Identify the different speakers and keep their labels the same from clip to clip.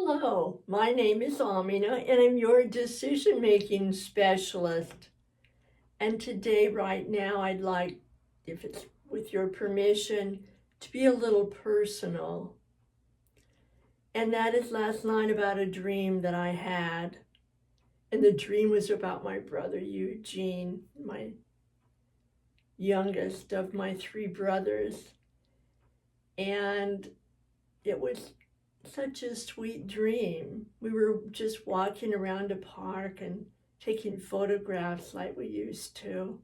Speaker 1: Hello, my name is Amina and I'm your decision making specialist. And today, right now, I'd like, if it's with your permission, to be a little personal. And that is last night about a dream that I had. And the dream was about my brother Eugene, my youngest of my three brothers. And it was such a sweet dream. We were just walking around a park and taking photographs like we used to.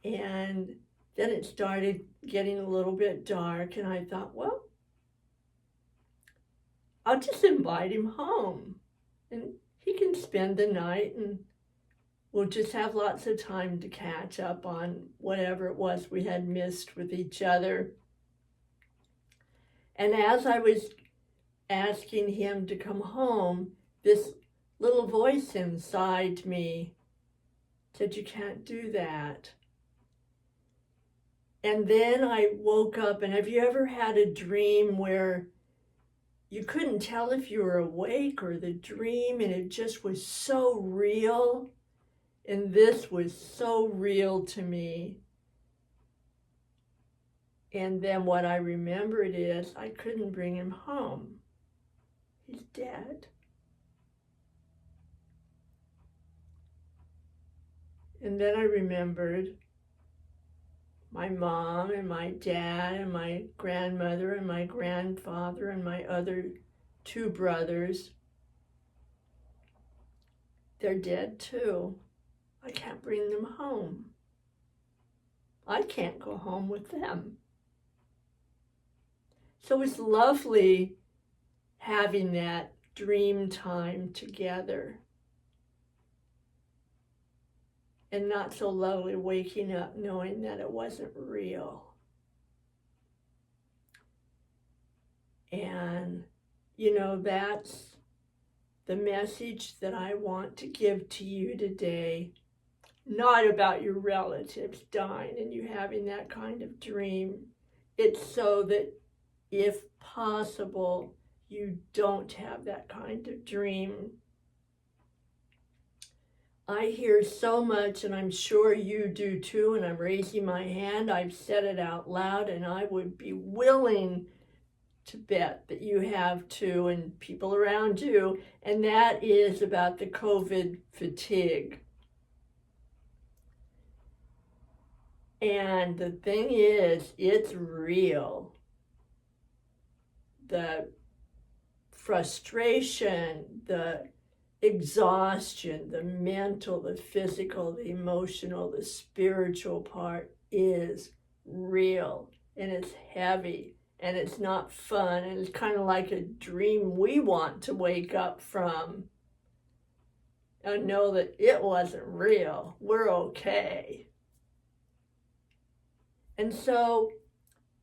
Speaker 1: And then it started getting a little bit dark, and I thought, well, I'll just invite him home and he can spend the night and we'll just have lots of time to catch up on whatever it was we had missed with each other. And as I was asking him to come home, this little voice inside me said, "You can't do that." And then I woke up, and have you ever had a dream where you couldn't tell if you were awake or the dream, and it just was so real? And this was so real to me. And then what I remembered is I couldn't bring him home. He's dead. And then I remembered my mom and my dad and my grandmother and my grandfather and my other two brothers. They're dead too. I can't bring them home. I can't go home with them. So it's lovely having that dream time together. And not so lovely waking up knowing that it wasn't real. And, that's the message that I want to give to you today. Not about your relatives dying and you having that kind of dream. It's so that, if possible, you don't have that kind of dream. I hear so much, and I'm sure you do too, and I'm raising my hand. I've said it out loud, and I would be willing to bet that you have too, and people around you, and that is about the COVID fatigue. And the thing is, it's real. The frustration, the exhaustion, the mental, the physical, the emotional, the spiritual part is real, and it's heavy, and it's not fun, and it's kind of like a dream we want to wake up from and know that it wasn't real. We're okay. And so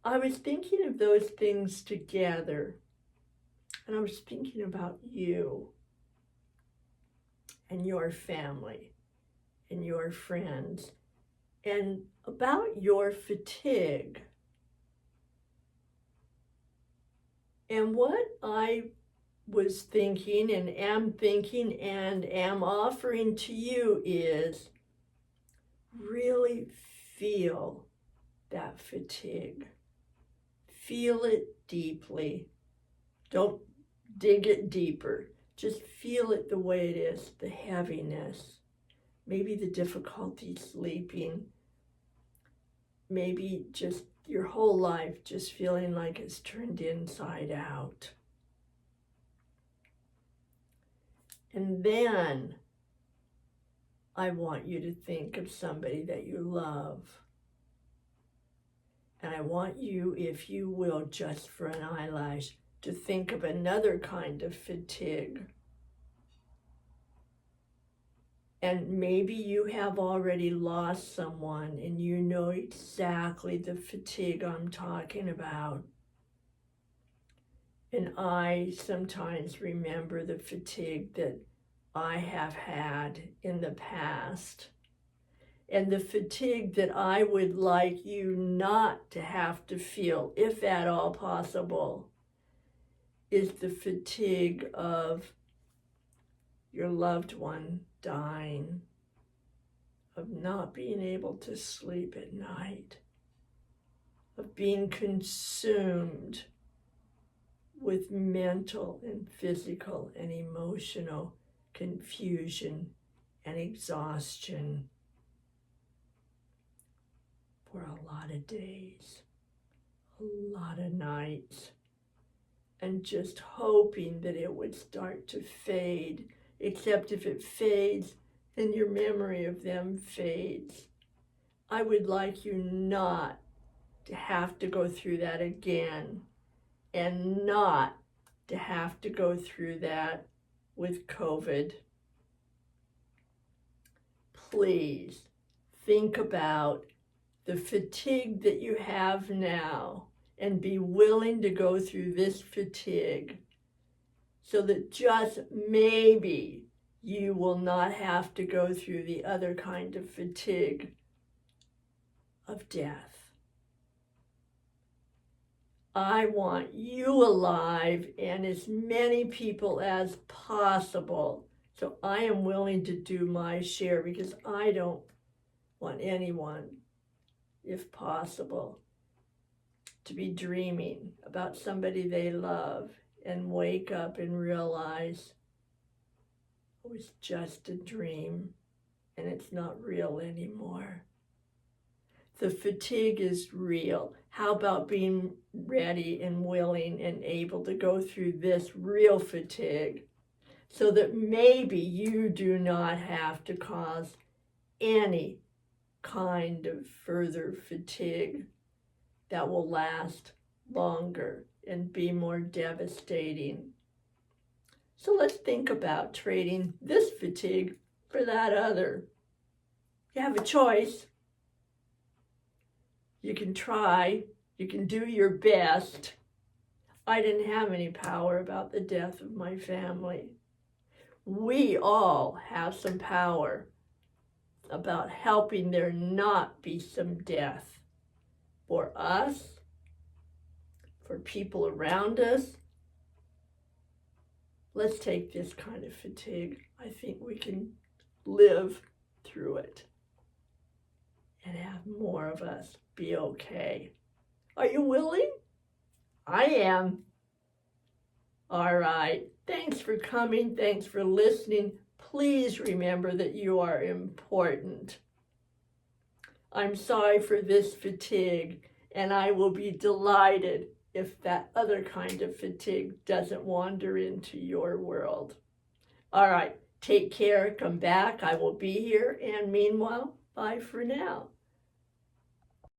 Speaker 1: I was thinking of those things together, and I was thinking about you and your family and your friends, and about your fatigue. And what I was thinking and am offering to you is really feel that fatigue. Feel it deeply. Don't dig it deeper. Just feel it the way it is, the heaviness, maybe the difficulty sleeping, maybe just your whole life just feeling like it's turned inside out. And then I want you to think of somebody that you love. And I want you, if you will, just for an eyelash, to think of another kind of fatigue. And maybe you have already lost someone and you know exactly the fatigue I'm talking about. And I sometimes remember the fatigue that I have had in the past. And the fatigue that I would like you not to have to feel, if at all possible, is the fatigue of your loved one dying, of not being able to sleep at night, of being consumed with mental and physical and emotional confusion and exhaustion for a lot of days, a lot of nights, and just hoping that it would start to fade, except if it fades, then your memory of them fades. I would like you not to have to go through that again, and not to have to go through that with COVID. Please think about the fatigue that you have now and be willing to go through this fatigue so that just maybe you will not have to go through the other kind of fatigue of death. I want you alive and as many people as possible. So I am willing to do my share because I don't want anyone, if possible, to be dreaming about somebody they love and wake up and realize it was just a dream and it's not real anymore. The fatigue is real. How about being ready and willing and able to go through this real fatigue so that maybe you do not have to cause any kind of further fatigue that will last longer and be more devastating. So let's think about trading this fatigue for that other. You have a choice. You can try, you can do your best. I didn't have any power about the death of my family. We all have some power about helping there not be some death for us, for people around us. Let's take this kind of fatigue. I think we can live through it and have more of us be okay. Are you willing? I am. All right. Thanks for coming. Thanks for listening. Please remember that you are important. I'm sorry for this fatigue, and I will be delighted if that other kind of fatigue doesn't wander into your world. All right. Take care. Come back. I will be here. And meanwhile, bye for now.